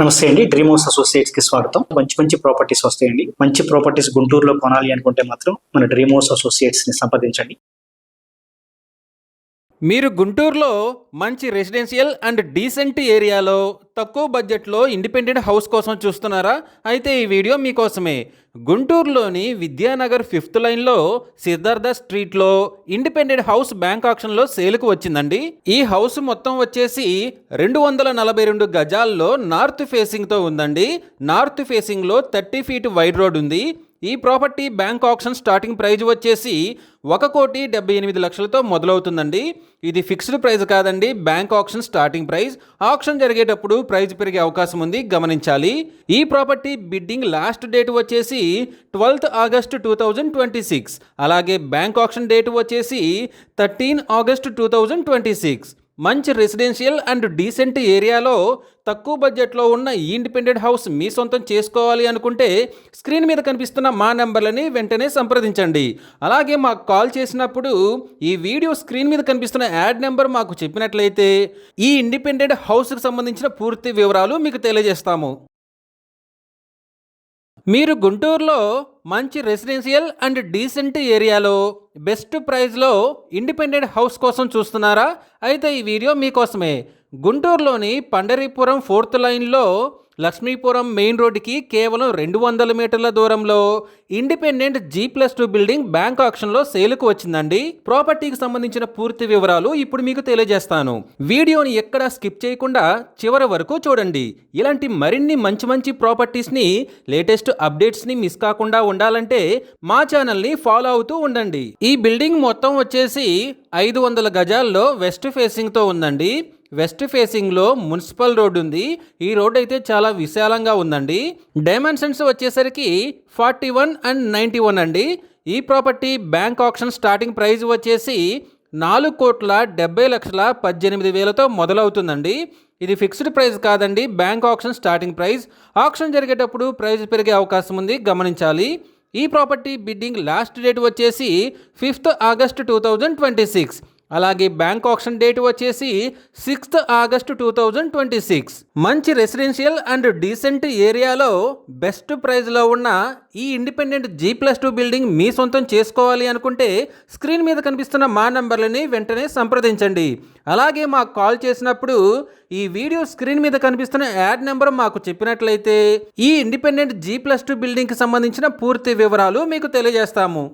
నమస్తే అండి. Dream house associates కి స్వాగతం. మంచి ప్రాపర్టీస్ వస్తాయండి. మంచి ప్రాపర్టీస్ గుంటూరులో కొనాలి అనుకుంటే మాత్రం మన డ్రీమ్ హౌస్ అసోసియేట్స్ ని సంప్రదించండి. మీరు గుంటూరులో మంచి రెసిడెన్షియల్ అండ్ డీసెంట్ ఏరియాలో తక్కువ బడ్జెట్లో ఇండిపెండెంట్ హౌస్ కోసం చూస్తున్నారా? అయితే ఈ వీడియో మీకోసమే. గుంటూరులోని విద్యానగర్ 5th లైన్లో సిద్ధార్థ స్ట్రీట్లో ఇండిపెండెంట్ హౌస్ బ్యాంక్ ఆక్షన్లో సేల్కు వచ్చిందండి. ఈ హౌస్ మొత్తం వచ్చేసి 242 గజాల్లో నార్త్ ఫేసింగ్తో ఉందండి. నార్త్ ఫేసింగ్లో 30 ఫీట్ వైడ్ రోడ్ ఉంది. ఈ property bank auction starting praise వచ్చేసి 1,78,00,000తో మొదలవుతుందండి. ఇది ఫిక్స్డ్ ప్రైస్ కాదండి, bank auction starting price. Auction జరిగేటప్పుడు ప్రైస్ పెరిగే అవకాశం ఉంది, గమనించాలి. ఈ ప్రాపర్టీ బిడ్డింగ్ లాస్ట్ డేట్ వచ్చేసి 12th ఆగస్ట్ 2026. అలాగే బ్యాంక్ ఆక్షన్ డేట్ వచ్చేసి 13 ఆగస్ట్ 2026. మంచి రెసిడెన్షియల్ అండ్ డీసెంట్ ఏరియాలో తక్కువ బడ్జెట్లో ఉన్న ఈ ఇండిపెండెంట్ హౌస్ మీ సొంతం చేసుకోవాలి అనుకుంటే స్క్రీన్ మీద కనిపిస్తున్న మా నెంబర్లని వెంటనే సంప్రదించండి. అలాగే మాకు కాల్ చేసినప్పుడు ఈ వీడియో స్క్రీన్ మీద కనిపిస్తున్న యాడ్ నెంబర్ మాకు చెప్పినట్లయితే ఈ ఇండిపెండెంట్ హౌస్కి సంబంధించిన పూర్తి వివరాలు మీకు తెలియజేస్తాము. మీరు గుంటూరులో మంచి రెసిడెన్షియల్ అండ్ డీసెంట్ ఏరియాలో బెస్ట్ ప్రైస్లో ఇండిపెండెంట్ హౌస్ కోసం చూస్తున్నారా? అయితే ఈ వీడియో మీకోసమే. గుంటూరులోని పండరీపురం 4th లైన్లో లక్ష్మీపురం మెయిన్ రోడ్డుకి కేవలం 200 మీటర్ల దూరంలో ఇండిపెండెంట్ G+2 బిల్డింగ్ బ్యాంక్ ఆక్షన్లో సేల్కు వచ్చిందండి. ప్రాపర్టీకి సంబంధించిన పూర్తి వివరాలు ఇప్పుడు మీకు తెలియజేస్తాను. వీడియోని ఎక్కడా స్కిప్ చేయకుండా చివరి వరకు చూడండి. ఇలాంటి మరిన్ని మంచి ప్రాపర్టీస్ని, లేటెస్ట్ అప్డేట్స్ని మిస్ కాకుండా ఉండాలంటే మా ఛానల్ని ఫాలో అవుతూ ఉండండి. ఈ బిల్డింగ్ మొత్తం వచ్చేసి 500 గజాల్లో వెస్ట్ ఫేసింగ్తో ఉందండి. వెస్ట్ ఫేసింగ్లో మున్సిపల్ రోడ్ ఉంది. ఈ రోడ్ అయితే చాలా విశాలంగా ఉందండి. డైమెన్షన్స్ వచ్చేసరికి 41 and 91 అండి. ఈ property bank auction starting price వచ్చేసి 4,70,18,000తో మొదలవుతుందండి. ఇది ఫిక్స్డ్ ప్రైస్ కాదండి, bank auction starting price. Auction జరిగేటప్పుడు ప్రైస్ పెరిగే అవకాశం ఉంది, గమనించాలి. ఈ ప్రాపర్టీ బిడ్డింగ్ లాస్ట్ డేట్ వచ్చేసి 5th ఆగస్ట్ 2026. అలాగే బ్యాంక్ ఆక్షన్ డేట్ వచ్చేసి 6th ఆగస్ట్ 2026. మంచి రెసిడెన్షియల్ అండ్ డీసెంట్ ఏరియాలో బెస్ట్ ప్రైస్లో ఉన్న ఈ ఇండిపెండెంట్ G+2 బిల్డింగ్ మీ సొంతం చేసుకోవాలి అనుకుంటే స్క్రీన్ మీద కనిపిస్తున్న మా నంబర్లని వెంటనే సంప్రదించండి. అలాగే మాకు కాల్ చేసినప్పుడు ఈ వీడియో స్క్రీన్ మీద కనిపిస్తున్న యాడ్ నెంబర్ మాకు చెప్పినట్లయితే ఈ ఇండిపెండెంట్ G+2 బిల్డింగ్కి సంబంధించిన పూర్తి వివరాలు మీకు తెలియజేస్తాము.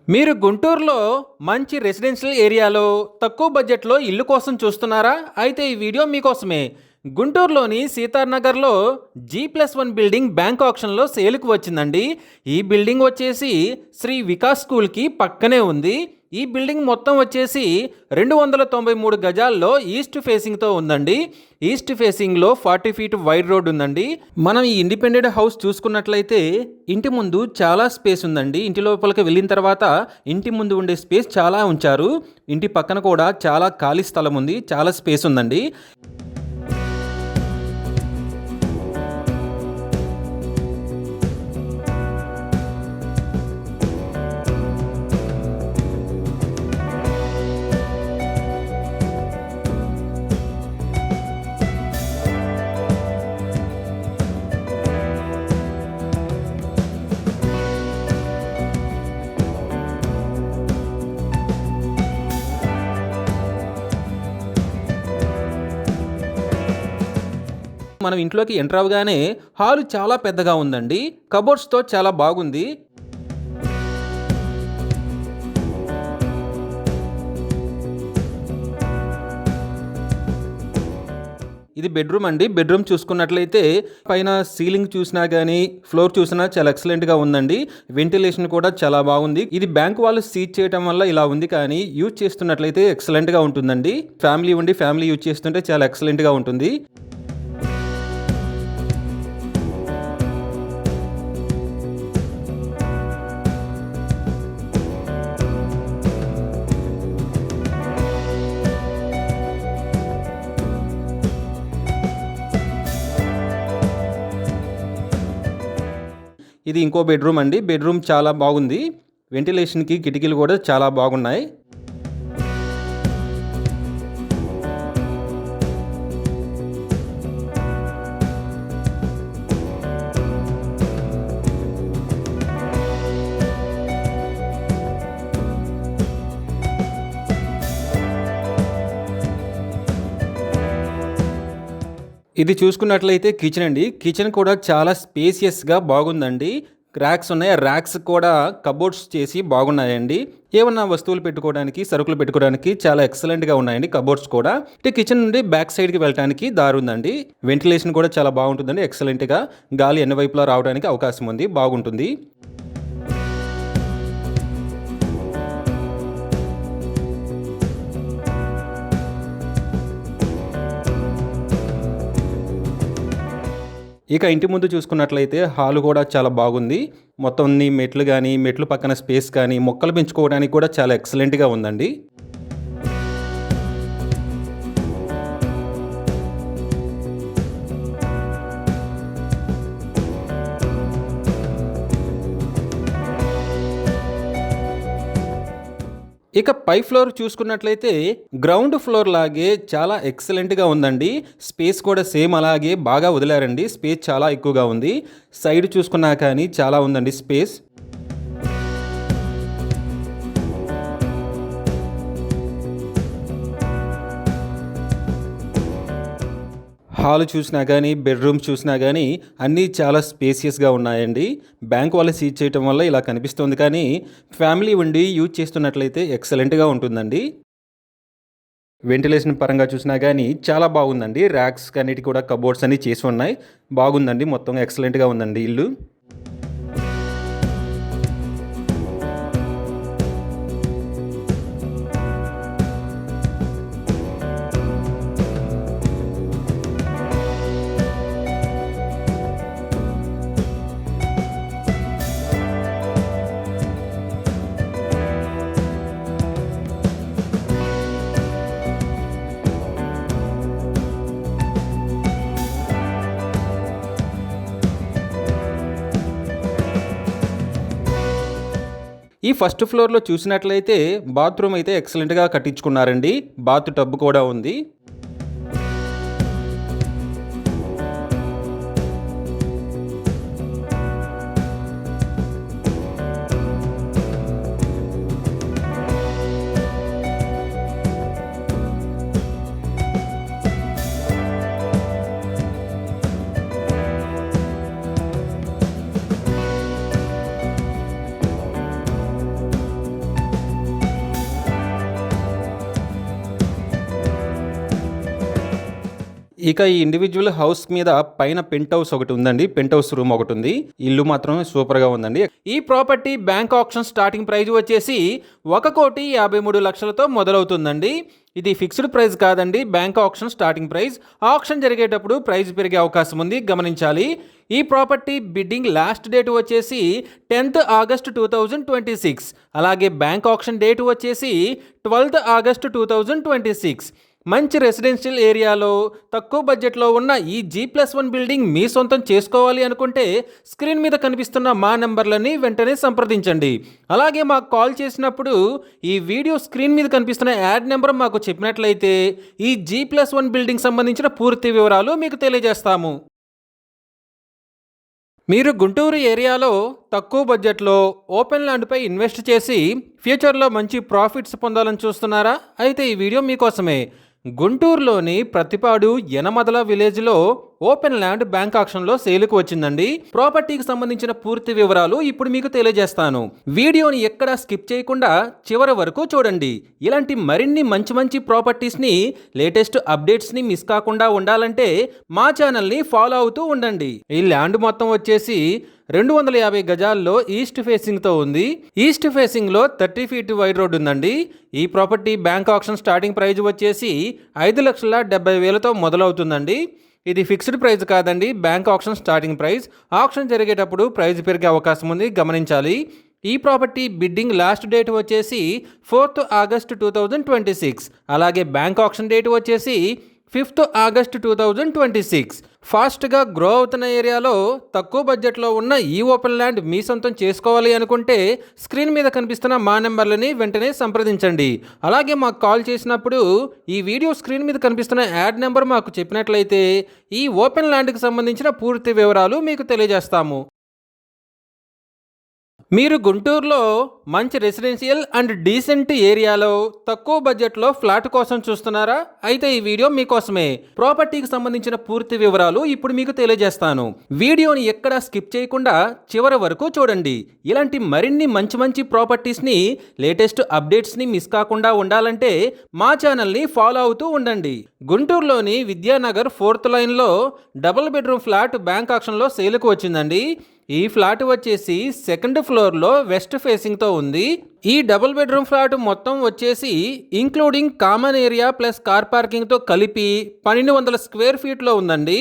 మీరు గుంటూరులో మంచి రెసిడెన్షియల్ ఏరియాలో తక్కువ బడ్జెట్లో ఇల్లు కోసం చూస్తున్నారా? అయితే ఈ వీడియో మీకోసమే. గుంటూరులోని సీతానగర్లో G+1 బిల్డింగ్ బ్యాంక్ ఆక్షన్లో సేల్కు వచ్చిందండి. ఈ బిల్డింగ్ వచ్చేసి శ్రీ వికాస్ స్కూల్కి పక్కనే ఉంది. ఈ బిల్డింగ్ మొత్తం వచ్చేసి 293 గజాల్లో ఈస్ట్ ఫేసింగ్తో ఉందండి. ఈస్ట్ ఫేసింగ్లో 40 ఫీట్ వైడ్ రోడ్ ఉందండి. మనం ఈ ఇండిపెండెంట్ హౌస్ చూసుకున్నట్లయితే ఇంటి ముందు చాలా స్పేస్ ఉందండి. ఇంటి లోపలికి వెళ్ళిన తర్వాత ఇంటి ముందు ఉండే స్పేస్ చాలా ఉంచారు. ఇంటి పక్కన కూడా చాలా ఖాళీ స్థలం ఉంది, చాలా స్పేస్ ఉందండి. మనం ఇంట్లోకి ఎంటర్ అవగానే హాల్ చాలా పెద్దగా ఉందండి. కబోర్డ్స్తో చాలా బాగుంది. ఇది బెడ్రూమ్ అండి. బెడ్రూమ్ చూసుకున్నట్లయితే పైన సీలింగ్ చూసినా కానీ ఫ్లోర్ చూసినా చాలా ఎక్సలెంట్గా ఉందండి. వెంటిలేషన్ కూడా చాలా బాగుంది. ఇది బ్యాంక్ వాళ్ళు సీజ్ చేయడం వల్ల ఇలా ఉంది, కానీ యూజ్ చేస్తున్నట్లయితే ఎక్సలెంట్గా ఉంటుందండి. ఫ్యామిలీ యూజ్ చేస్తుంటే చాలా ఎక్సలెంట్గా ఉంటుంది. ఇది ఇంకో బెడ్రూమ్ అండి. బెడ్రూమ్ చాలా బాగుంది. వెంటిలేషన్కి కిటికీలు కూడా చాలా బాగున్నాయి. ఇది చూసుకున్నట్లయితే కిచెన్ అండి. కిచెన్ కూడా చాలా స్పేసియస్‌గా బాగుందండి. ర్యాక్స్ ఉన్నాయి. ఆ ర్యాక్స్ కూడా కబోర్డ్స్ చేసి బాగున్నాయండి. ఏమన్నా వస్తువులు పెట్టుకోవడానికి, సరుకులు పెట్టుకోవడానికి చాలా ఎక్సలెంట్‌గా ఉన్నాయండి కబోర్డ్స్ కూడా. అంటే కిచెన్ నుండి బ్యాక్ సైడ్‌కి వెళ్ళటానికి దారి ఉందండి. వెంటిలేషన్ కూడా చాలా బాగుంటుందండి ఎక్సలెంట్‌గా. గాలి అన్ని వైపులా రావడానికి అవకాశం ఉంది. బాగుంటుంది. ఇక ఇంటి ముందు చూసుకున్నట్లయితే హాలు కూడా చాలా బాగుంది. మొత్తం అన్ని మెట్లు గానీ, మెట్లు పక్కన స్పేస్ కానీ, మొక్కలు పెంచుకోవడానికి కూడా చాలా ఎక్సలెంట్‌గా ఉందండి. ఇక పై ఫ్లోర్ చూసుకున్నట్లయితే గ్రౌండ్ ఫ్లోర్ లాగే చాలా ఎక్సలెంట్‌గా ఉందండి. స్పేస్ కూడా సేమ్ అలాగే బాగా వదిలారండి. స్పేస్ చాలా ఎక్కువగా ఉంది. సైడ్ చూసుకున్నా కానీ చాలా ఉందండి స్పేస్. హాల్ చూసినా కానీ, బెడ్‌రూమ్స్ చూసినా గానీ అన్నీ చాలా స్పేసియస్‌గా ఉన్నాయండి. బ్యాంక్ వాళ్ళు సీజ్ చేయటం వల్ల ఇలా కనిపిస్తుంది కానీ, ఫ్యామిలీ ఉండి యూజ్ చేస్తున్నట్లయితే ఎక్సలెంట్‌గా ఉంటుందండి. వెంటిలేషన్ పరంగా చూసినా గానీ చాలా బాగుందండి. ర్యాక్స్ అన్నిటికి కూడా కబోర్డ్స్ అన్నీ చేసి ఉన్నాయి. బాగుందండి. మొత్తం ఎక్సలెంట్‌గా ఉందండి ఇల్లు. ఈ ఫస్ట్ ఫ్లోర్‌లో చూసినట్లయితే బాత్రూమ్ అయితే ఎక్సలెంట్‌గా కట్టించుకున్నారండి. బాత్ టబ్ కూడా ఉంది. ఇక ఈ ఇండివిడ్యువల్ హౌస్ మీద పైన పెంట్ హౌస్ ఒకటి ఉందండి. పెంట్ హౌస్ రూమ్ ఒకటి ఉంది. ఇల్లు మాత్రం సూపర్‌గా ఉందండి. ఈ property bank auction starting price వచ్చేసి 1,53,00,000తో మొదలవుతుందండి. ఇది ఫిక్స్డ్ ప్రైస్ కాదండి. Bank auction starting price. Auction జరిగేటప్పుడు ప్రైస్ పెరిగే అవకాశం ఉంది, గమనించాలి. ఈ ప్రాపర్టీ బిడ్డింగ్ లాస్ట్ డేట్ వచ్చేసి 10th August 2026. అలాగే బ్యాంక్ ఆక్షన్ డేట్ వచ్చేసి 12th August 2026. మంచి రెసిడెన్షియల్ ఏరియాలో తక్కువ బడ్జెట్లో ఉన్న ఈ G+1 బిల్డింగ్ మీ సొంతం చేసుకోవాలి అనుకుంటే స్క్రీన్ మీద కనిపిస్తున్న మా నెంబర్లని వెంటనే సంప్రదించండి. అలాగే మాకు కాల్ చేసినప్పుడు ఈ వీడియో స్క్రీన్ మీద కనిపిస్తున్న యాడ్ నెంబర్ మాకు చెప్పినట్లయితే ఈ G+1 బిల్డింగ్ సంబంధించిన పూర్తి వివరాలు మీకు తెలియజేస్తాము. మీరు గుంటూరు ఏరియాలో తక్కువ బడ్జెట్లో ఓపెన్ ల్యాండ్పై ఇన్వెస్ట్ చేసి ఫ్యూచర్లో మంచి ప్రాఫిట్స్ పొందాలని చూస్తున్నారా? అయితే ఈ వీడియో మీకోసమే. గుంటూరులోని ప్రతిపాడు యనమదల విలేజ్లో ఓపెన్ ల్యాండ్ బ్యాంక్ ఆక్షన్లో సేలుకు వచ్చిందండి. ప్రాపర్టీకి సంబంధించిన పూర్తి వివరాలు ఇప్పుడు మీకు తెలియజేస్తాను. వీడియోని ఎక్కడా స్కిప్ చేయకుండా చివరి వరకు చూడండి. ఇలాంటి మరిన్ని మంచి మంచి ప్రాపర్టీస్ని, లేటెస్ట్ అప్డేట్స్ని మిస్ కాకుండా ఉండాలంటే మా ఛానల్ని ఫాలో అవుతూ ఉండండి. ఈ ల్యాండ్ మొత్తం వచ్చేసి 250 గజాల్లో ఈస్ట్ ఫేసింగ్తో ఉంది. ఈస్ట్ ఫేసింగ్లో 30 feet వైడ్ రోడ్ ఉందండి. ఈ property bank auction starting praise వచ్చేసి 5,70,000తో మొదలవుతుందండి. ఇది ఫిక్స్డ్ ప్రైస్ కాదండి. Bank auction starting price. Auction జరిగేటప్పుడు ప్రైస్ పెరిగే అవకాశం ఉంది, గమనించాలి. ఈ ప్రాపర్టీ బిడ్డింగ్ లాస్ట్ డేట్ వచ్చేసి 4th August 2026. అలాగే బ్యాంక్ ఆక్షన్ డేట్ వచ్చేసి 5th August 2026. ఫాస్ట్గా గ్రో అవుతున్న ఏరియాలో తక్కువ బడ్జెట్లో ఉన్న ఈ ఓపెన్ ల్యాండ్ మీ సొంతం చేసుకోవాలి అనుకుంటే స్క్రీన్ మీద కనిపిస్తున్న మా నెంబర్లని వెంటనే సంప్రదించండి. అలాగే మాకు కాల్ చేసినప్పుడు ఈ వీడియో స్క్రీన్ మీద కనిపిస్తున్న యాడ్ నెంబర్ మాకు చెప్పినట్లయితే ఈ ఓపెన్ ల్యాండ్కి సంబంధించిన పూర్తి వివరాలు మీకు తెలియజేస్తాము. మీరు గుంటూరులో మంచి రెసిడెన్షియల్ అండ్ డీసెంట్ ఏరియాలో తక్కువ బడ్జెట్లో ఫ్లాట్ కోసం చూస్తున్నారా? అయితే ఈ వీడియో మీకోసమే. ప్రాపర్టీకి సంబంధించిన పూర్తి వివరాలు ఇప్పుడు మీకు తెలియజేస్తాను. వీడియోని ఎక్కడా స్కిప్ చేయకుండా చివరి వరకు చూడండి. ఇలాంటి మరిన్ని మంచి ప్రాపర్టీస్ని, లేటెస్ట్ అప్డేట్స్ని మిస్ కాకుండా ఉండాలంటే మా ఛానల్ని ఫాలో అవుతూ ఉండండి. గుంటూరులోని విద్యానగర్ 4th లైన్లో డబుల్ బెడ్రూమ్ ఫ్లాట్ బ్యాంక్ ఆక్షన్లో సేల్కు వచ్చిందండి. ఈ ఫ్లాట్ వచ్చేసి 2nd ఫ్లోర్లో వెస్ట్ ఫేసింగ్తో ఉంది. ఈ డబుల్ బెడ్రూమ్ ఫ్లాట్ మొత్తం వచ్చేసి including common area plus car పార్కింగ్తో కలిపి 1200 స్క్వేర్ ఫీట్లో ఉందండి.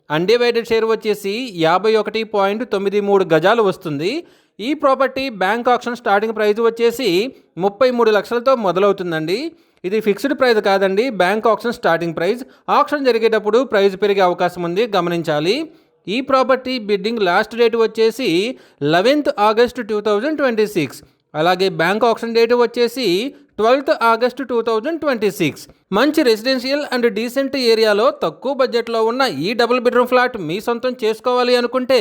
అన్డివైడెడ్ షేర్ వచ్చేసి 51.93 గజాలు వస్తుంది. ఈ property bank auction starting price వచ్చేసి 33 లక్షలతో మొదలవుతుందండి. ఇది ఫిక్స్డ్ ప్రైస్ కాదండి, bank auction starting price. Auction జరిగేటప్పుడు ప్రైస్ పెరిగే అవకాశం ఉంది, గమనించాలి. ఈ ప్రాపర్టీ బిడ్డింగ్ లాస్ట్ డేట్ వచ్చేసి 11th ఆగస్ట్ 2026. అలాగే బ్యాంక్ ఆక్షన్ డేట్ వచ్చేసి 12th ఆగస్ట్ 2026. మంచి రెసిడెన్షియల్ అండ్ డీసెంట్ ఏరియాలో తక్కువ బడ్జెట్లో ఉన్న ఈ డబుల్ బెడ్రూమ్ ఫ్లాట్ మీ సొంతం చేసుకోవాలి అనుకుంటే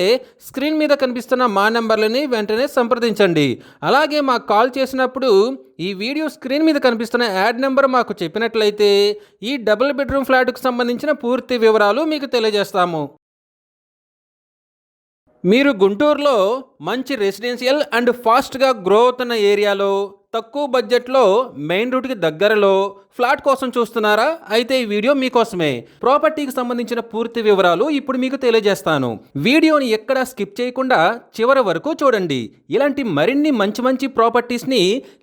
స్క్రీన్ మీద కనిపిస్తున్న మా నెంబర్లని వెంటనే సంప్రదించండి. అలాగే మాకు కాల్ చేసినప్పుడు ఈ వీడియో స్క్రీన్ మీద కనిపిస్తున్న యాడ్ నెంబర్ మాకు చెప్పినట్లయితే ఈ డబుల్ బెడ్రూమ్ ఫ్లాట్కు సంబంధించిన పూర్తి వివరాలు మీకు తెలియజేస్తాము. మీరు గుంటూరులో మంచి రెసిడెన్షియల్ అండ్ ఫాస్ట్గా గ్రో అవుతున్న ఏరియాలో తక్కువ బడ్జెట్లో మెయిన్ రూట్కి దగ్గరలో ఫ్లాట్ కోసం చూస్తున్నారా? అయితే ఈ వీడియో మీకోసమే. ప్రాపర్టీకి సంబంధించిన పూర్తి వివరాలు ఇప్పుడు మీకు తెలియజేస్తాను. వీడియోని ఎక్కడా స్కిప్ చేయకుండా చివరి వరకు చూడండి. ఇలాంటి మరిన్ని మంచి ప్రాపర్టీస్ని,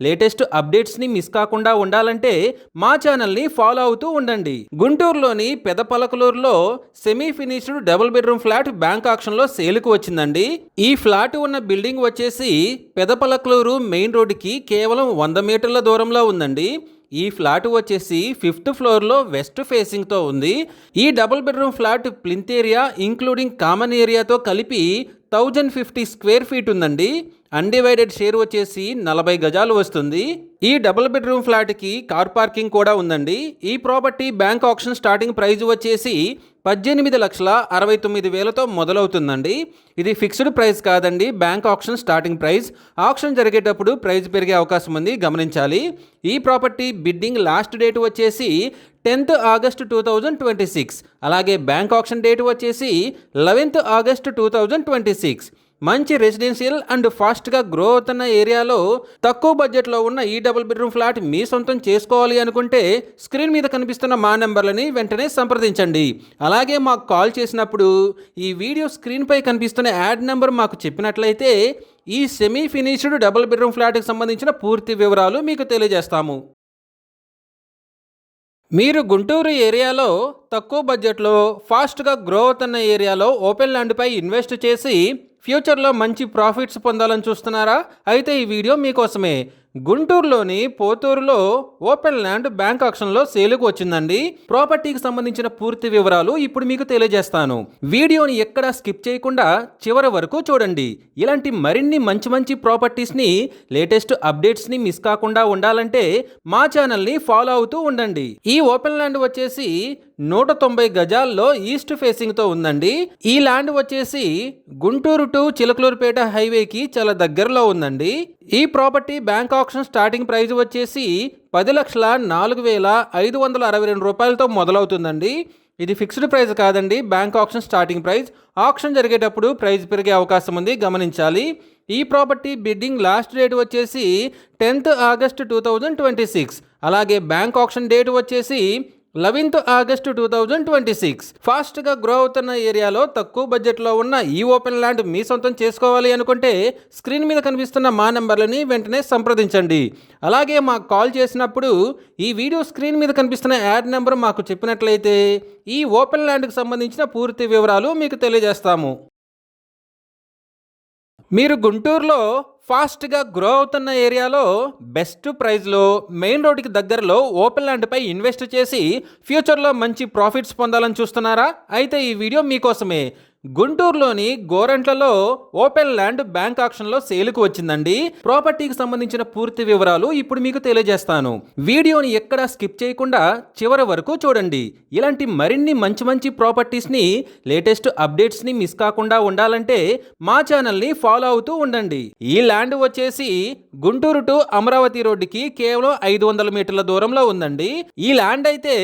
లేటెస్ట్ అప్డేట్స్ని మిస్ కాకుండా ఉండాలంటే మా ఛానల్ని ఫాలో అవుతూ ఉండండి. గుంటూరులోని పెదపలకలూరులో semi finished double bedroom flat bank ఆక్షన్లో సేల్కు వచ్చిందండి. ఈ ఫ్లాట్ ఉన్న బిల్డింగ్ వచ్చేసి పెదపలకలూరు మెయిన్ రోడ్డుకి కేవలం 100 మీటర్ల దూరంలో ఉందండి. ఈ ఫ్లాట్ వచ్చేసి 5th ఫ్లోర్లో వెస్ట్ ఫేసింగ్తో ఉంది. ఈ double bedroom flat plinth area including common ఏరియాతో కలిపి 1050 స్క్వేర్ ఫీట్ ఉందండి. అన్డివైడెడ్ షేర్ వచ్చేసి 40 గజాలు వస్తుంది. ఈ డబుల్ బెడ్రూమ్ ఫ్లాట్కి కార్ పార్కింగ్ కూడా ఉందండి. ఈ property bank auction starting price వచ్చేసి 18,69,000తో మొదలవుతుందండి. ఇది ఫిక్స్డ్ ప్రైస్ కాదండి, bank auction starting price. Auction జరిగేటప్పుడు ప్రైస్ పెరిగే అవకాశం ఉంది, గమనించాలి. ఈ ప్రాపర్టీ బిడ్డింగ్ లాస్ట్ డేట్ వచ్చేసి 10th ఆగస్ట్ 2026. అలాగే బ్యాంక్ ఆక్షన్ డేట్ వచ్చేసి 11th ఆగస్ట్ 2026. మంచి రెసిడెన్షియల్ అండ్ ఫాస్ట్గా గ్రో అవుతున్న ఏరియాలో తక్కువ బడ్జెట్లో ఉన్న ఈ డబుల్ బెడ్రూమ్ ఫ్లాట్ మీ సొంతం చేసుకోవాలి అనుకుంటే స్క్రీన్ మీద కనిపిస్తున్న మా నెంబర్లని వెంటనే సంప్రదించండి. అలాగే మాకు కాల్ చేసినప్పుడు ఈ వీడియో స్క్రీన్పై కనిపిస్తున్న యాడ్ నెంబర్ మాకు చెప్పినట్లయితే ఈ సెమీ ఫినిష్డ్ డబుల్ బెడ్రూమ్ ఫ్లాట్కి సంబంధించిన పూర్తి వివరాలు మీకు తెలియజేస్తాము. మీరు గుంటూరు ఏరియాలో తక్కువ బడ్జెట్లో ఫాస్ట్గా గ్రో అవుతున్న ఏరియాలో ఓపెన్ ల్యాండ్పై ఇన్వెస్ట్ చేసి ఫ్యూచర్లో మంచి ప్రాఫిట్స్ పొందాలని చూస్తున్నారా? అయితే ఈ వీడియో మీకోసమే. గుంటూరులోని పోతూరులో ఓపెన్ ల్యాండ్ బ్యాంక్ ఆక్షన్లో సేలుకు వచ్చిందండి. ప్రాపర్టీకి సంబంధించిన పూర్తి వివరాలు ఇప్పుడు మీకు తెలియజేస్తాను. వీడియోని ఎక్కడా స్కిప్ చేయకుండా చివరి వరకు చూడండి. ఇలాంటి మరిన్ని మంచి ప్రాపర్టీస్ని, లేటెస్ట్ అప్డేట్స్ని మిస్ కాకుండా ఉండాలంటే మా ఛానల్ని ఫాలో అవుతూ ఉండండి. ఈ ఓపెన్ ల్యాండ్ వచ్చేసి 190 గజాల్లో ఈస్ట్ ఫేసింగ్తో ఉందండి. ఈ ల్యాండ్ వచ్చేసి గుంటూరు టు చిలకలూరుపేట హైవేకి చాలా దగ్గరలో ఉందండి. ఈ property bank auction starting price వచ్చేసి 10,04,562 రూపాయలతో మొదలవుతుందండి. ఇది ఫిక్స్డ్ ప్రైస్ కాదండి, bank auction starting price. Auction జరిగేటప్పుడు ప్రైస్ పెరిగే అవకాశం ఉంది, గమనించాలి. ఈ ప్రాపర్టీ బిడ్డింగ్ లాస్ట్ డేట్ వచ్చేసి 10th ఆగస్ట్ 2026. అలాగే బ్యాంక్ ఆక్షన్ డేట్ వచ్చేసి 11th ఆగస్ట్ 2026. ఫాస్ట్గా గ్రో అవుతున్న ఏరియాలో తక్కువ బడ్జెట్లో ఉన్న ఈ ఓపెన్ ల్యాండ్ మీ సొంతం చేసుకోవాలి అనుకుంటే స్క్రీన్ మీద కనిపిస్తున్న మా నెంబర్లని వెంటనే సంప్రదించండి. అలాగే మాకు కాల్ చేసినప్పుడు ఈ వీడియో స్క్రీన్ మీద కనిపిస్తున్న యాడ్ నెంబర్ మాకు చెప్పినట్లయితే ఈ ఓపెన్ ల్యాండ్కి సంబంధించిన పూర్తి వివరాలు మీకు తెలియజేస్తాము. మీరు గుంటూరులో ఫాస్ట్గా గ్రో అవుతున్న ఏరియాలో బెస్ట్ ప్రైస్లో మెయిన్ రోడ్డుకి దగ్గరలో ఓపెన్ ల్యాండ్పై ఇన్వెస్ట్ చేసి ఫ్యూచర్లో మంచి ప్రాఫిట్స్ పొందాలని చూస్తున్నారా? అయితే ఈ వీడియో మీకోసమే. గుంటూరులోని గోరంట్లలో ఓపెన్ ల్యాండ్ బ్యాంక్ ఆక్షన్లో సేలుకు వచ్చిందండి. ప్రాపర్టీకి సంబంధించిన పూర్తి వివరాలు ఇప్పుడు మీకు తెలియజేస్తాను. వీడియోని ఎక్కడా స్కిప్ చేయకుండా చివరి వరకు చూడండి. ఇలాంటి మరిన్ని మంచి మంచి ప్రాపర్టీస్ని, లేటెస్ట్ అప్డేట్స్ని మిస్ కాకుండా ఉండాలంటే మా ఛానల్ని ఫాలో అవుతూ ఉండండి. ఈ ల్యాండ్ వచ్చేసి గుంటూరు టు అమరావతి రోడ్డుకి కేవలం 500 మీటర్ల దూరంలో ఉందండి. ఈ ల్యాండ్ అయితే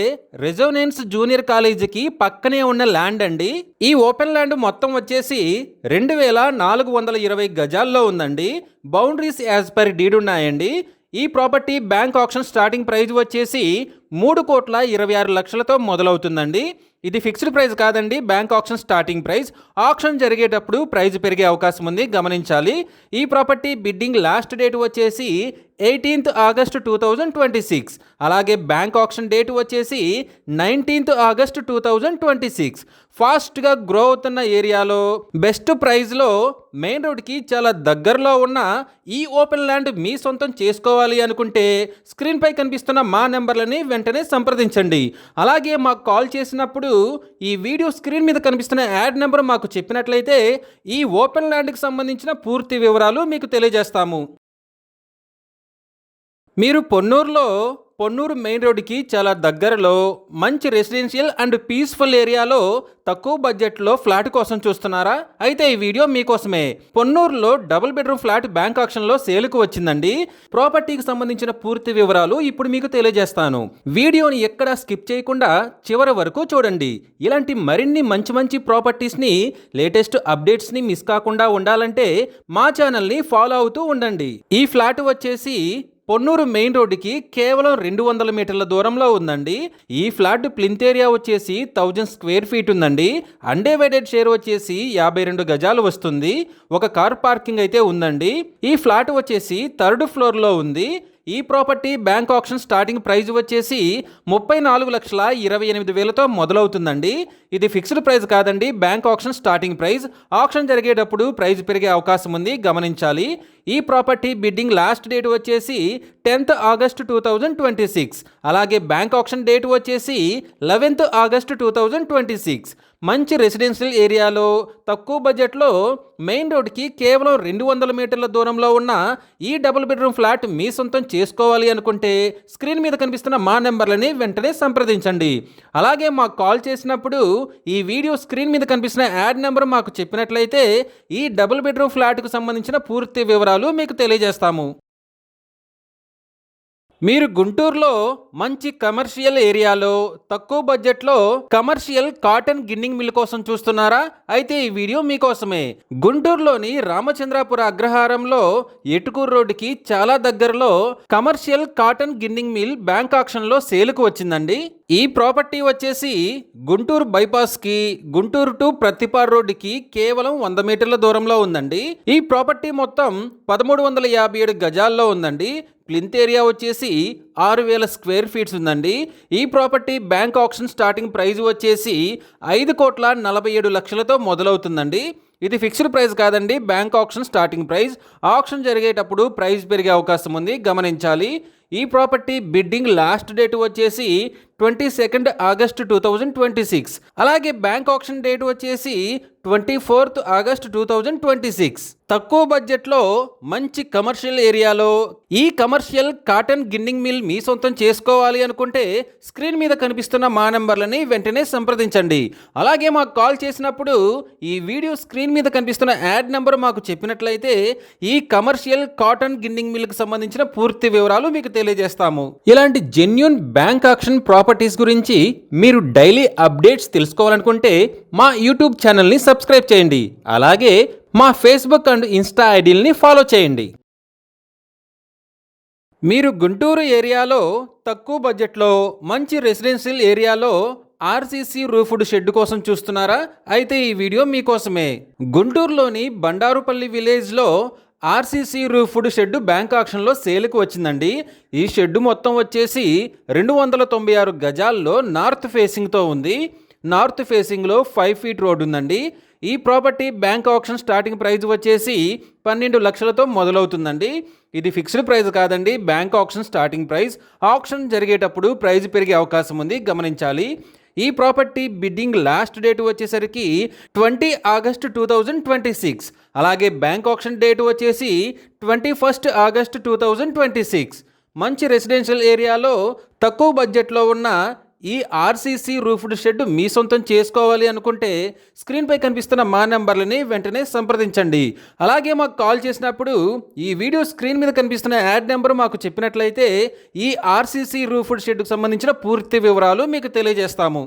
రెజోనెన్స్ జూనియర్ కాలేజీకి పక్కనే ఉన్న ల్యాండ్ అండి. ఈ ఓపెన్ ల్యాండ్ మొత్తం వచ్చేసి 2420 గజాల్లో ఉందండి. బౌండరీస్ యాజ్ పర్ డీడ్ ఉన్నాయండి. ఈ property bank auction starting price వచ్చేసి 3,26,00,000తో మొదలవుతుందండి. ఇది ఫిక్స్డ్ ప్రైస్ కాదండి, bank auction starting price. Auction జరిగేటప్పుడు ప్రైస్ పెరిగే అవకాశం ఉంది, గమనించాలి. ఈ ప్రాపర్టీ బిడ్డింగ్ లాస్ట్ డేట్ వచ్చేసి 18th ఆగస్టు 2026. అలాగే బ్యాంక్ ఆక్షన్ డేట్ వచ్చేసి 19th ఆగస్టు 2026. ఫాస్ట్గా గ్రో అవుతున్న ఏరియాలో బెస్ట్ ప్రైస్లో మెయిన్ రోడ్కి చాలా దగ్గరలో ఉన్న ఈ ఓపెన్ ల్యాండ్ మీ సొంతం చేసుకోవాలి అనుకుంటే స్క్రీన్పై కనిపిస్తున్న మా నెంబర్లని వెంటనే సంప్రదించండి. అలాగే మాకు కాల్ చేసినప్పుడు ఈ వీడియో స్క్రీన్ మీద కనిపిస్తున్న యాడ్ నెంబర్ మాకు చెప్పినట్లయితే ఈ ఓపెన్ ల్యాండ్కి సంబంధించిన పూర్తి వివరాలు మీకు తెలియజేస్తాము. మీరు పొన్నూరు మెయిన్ రోడ్డుకి చాలా దగ్గరలో మంచి రెసిడెన్షియల్ అండ్ పీస్ఫుల్ ఏరియాలో తక్కువ బడ్జెట్లో ఫ్లాట్ కోసం చూస్తున్నారా? అయితే ఈ వీడియో మీకోసమే. పొన్నూరులో డబుల్ బెడ్రూమ్ ఫ్లాట్ బ్యాంక్ ఆక్షన్లో సేలుకు వచ్చిందండి. ప్రాపర్టీకి సంబంధించిన పూర్తి వివరాలు ఇప్పుడు మీకు తెలియజేస్తాను. వీడియోని ఎక్కడా స్కిప్ చేయకుండా చివరి వరకు చూడండి. ఇలాంటి మరిన్ని మంచి మంచి ప్రాపర్టీస్ని, లేటెస్ట్ అప్డేట్స్ని మిస్ కాకుండా ఉండాలంటే మా ఛానల్ని ఫాలో అవుతూ ఉండండి. ఈ ఫ్లాట్ వచ్చేసి పొన్నూరు మెయిన్ రోడ్డుకి కేవలం 200 మీటర్ల దూరంలో ఉందండి. ఈ ఫ్లాట్ ప్లింత్ ఏరియా వచ్చేసి 1000 స్క్వేర్ ఫీట్ ఉందండి. అన్డివైడెడ్ షేర్ వచ్చేసి 52 గజాలు వస్తుంది. ఒక కార్ పార్కింగ్ అయితే ఉందండి. ఈ ఫ్లాట్ వచ్చేసి 3rd ఫ్లోర్లో ఉంది. ఈ property bank auction starting price వచ్చేసి 34,28,000తో మొదలవుతుందండి. ఇది ఫిక్స్డ్ ప్రైస్ కాదండి, bank auction starting price. Auction జరిగేటప్పుడు ప్రైస్ పెరిగే అవకాశం ఉంది, గమనించాలి. ఈ ప్రాపర్టీ బిడ్డింగ్ లాస్ట్ డేట్ వచ్చేసి 10th ఆగస్టు 2026. అలాగే బ్యాంక్ ఆక్షన్ డేట్ వచ్చేసి 11th ఆగస్టు 2026. మంచి రెసిడెన్షియల్ ఏరియాలో తక్కువ బడ్జెట్లో మెయిన్ రోడ్కి కేవలం 200 మీటర్ల దూరంలో ఉన్న ఈ డబుల్ బెడ్రూమ్ ఫ్లాట్ మీ సొంతం చేసుకోవాలి అనుకుంటే స్క్రీన్ మీద కనిపిస్తున్న మా నెంబర్లని వెంటనే సంప్రదించండి. అలాగే మాకు కాల్ చేసినప్పుడు ఈ వీడియో స్క్రీన్ మీద కనిపిస్తున్న యాడ్ నెంబర్ మాకు చెప్పినట్లయితే ఈ డబుల్ బెడ్రూమ్ ఫ్లాట్కు సంబంధించిన పూర్తి వివరాలు మీకు తెలియజేస్తాము. మీరు గుంటూరులో మంచి కమర్షియల్ ఏరియాలో తక్కువ బడ్జెట్లో కమర్షియల్ కాటన్ గిన్నింగ్ మిల్ కోసం చూస్తున్నారా? అయితే ఈ వీడియో మీకోసమే. గుంటూరులోని రామచంద్రాపుర అగ్రహారంలో ఎటుకూరు రోడ్డుకి చాలా దగ్గరలో కమర్షియల్ కాటన్ గిన్నింగ్ మిల్ బ్యాంక్ ఆక్షన్లో సేలుకు వచ్చిందండి. ఈ ప్రాపర్టీ వచ్చేసి గుంటూరు బైపాస్కి, గుంటూరు టు ప్రతిపాడు రోడ్డుకి కేవలం 100 మీటర్ల దూరంలో ఉందండి. ఈ ప్రాపర్టీ మొత్తం 1357 గజాల్లో ఉందండి. ప్లింత్ ఏరియా వచ్చేసి 6,000 స్క్వేర్ ఫీట్స్ ఉందండి. ఈ property bank auction starting price వచ్చేసి 5,47,00,000తో మొదలవుతుందండి. ఇది ఫిక్స్డ్ ప్రైస్ కాదండి, bank auction starting price. Auction జరిగేటప్పుడు ప్రైస్ పెరిగే అవకాశం ఉంది, గమనించాలి. ఈ ప్రాపర్టీ బిడ్డింగ్ లాస్ట్ డేట్ వచ్చేసి 22nd ఆగస్టు 2026. అలాగే బ్యాంక్ ఆక్షన్ డేట్ వచ్చేసి 24th ఆగస్టు 2026. తక్కువ బడ్జెట్లో మంచి కమర్షియల్ ఏరియాలో ఈ కమర్షియల్ కాటన్ గిన్నింగ్ మిల్ మీ సొంతం చేసుకోవాలి అనుకుంటే స్క్రీన్ మీద కనిపిస్తున్న మా నెంబర్లని వెంటనే సంప్రదించండి. అలాగే మాకు కాల్ చేసినప్పుడు ఈ వీడియో స్క్రీన్ మీద కనిపిస్తున్న యాడ్ నెంబర్ మాకు చెప్పినట్లయితే ఈ కమర్షియల్ కాటన్ గిన్నింగ్ మిల్కి సంబంధించిన పూర్తి వివరాలు మీకు తెలియజేస్తాము. ఇలాంటి జెన్యూన్ బ్యాంక్ ఆక్షన్ ప్రాపర్టీస్ గురించి మీరు డైలీ అప్డేట్స్ తెలుసుకోవాలనుకుంటే మా యూట్యూబ్ ఛానల్ని సబ్స్క్రైబ్ చేయండి. అలాగే మా ఫేస్బుక్ అండ్ ఇన్స్టా ఐడీలని ఫాలో చేయండి. మీరు గుంటూరు ఏరియాలో తక్కువ బడ్జెట్లో మంచి రెసిడెన్షియల్ ఏరియాలో ఆర్సీసీ రూఫ్డ్ షెడ్ కోసం చూస్తున్నారా? అయితే ఈ వీడియో మీకోసమే. గుంటూరులోని బండారుపల్లి విలేజ్లో ఆర్సీసీ రూఫ్డ్ షెడ్ బ్యాంక్ ఆక్షన్లో సేల్కి వచ్చిందండి. ఈ షెడ్ మొత్తం వచ్చేసి 296 గజాల్లో నార్త్ ఫేసింగ్తో ఉంది. నార్త్ ఫేసింగ్లో 5 ఫీట్ రోడ్ ఉందండి. ఈ property bank auction starting price వచ్చేసి 12 లక్షలతో మొదలవుతుందండి. ఇది ఫిక్స్డ్ ప్రైస్ కాదండి, bank auction starting price. Auction జరిగేటప్పుడు ప్రైస్ పెరిగే అవకాశం ఉంది, గమనించాలి. ఈ ప్రాపర్టీ బిడ్డింగ్ లాస్ట్ డేట్ వచ్చేసరికి 20 ఆగస్టు 2026. అలాగే బ్యాంక్ ఆప్షన్ డేట్ వచ్చేసి 21 ఆగస్టు 2026. మంచి రెసిడెన్షియల్ ఏరియాలో తక్కువ బడ్జెట్లో ఉన్న ఈ ఆర్సీసీ రూఫ్డ్ షెడ్ మీ సొంతం చేసుకోవాలి అనుకుంటే స్క్రీన్పై కనిపిస్తున్న మా నెంబర్లని వెంటనే సంప్రదించండి. అలాగే మాకు కాల్ చేసినప్పుడు ఈ వీడియో స్క్రీన్ మీద కనిపిస్తున్న యాడ్ నెంబర్ మాకు చెప్పినట్లయితే ఈ ఆర్సీసీ రూఫ్డ్ షెడ్కు సంబంధించిన పూర్తి వివరాలు మీకు తెలియజేస్తాము.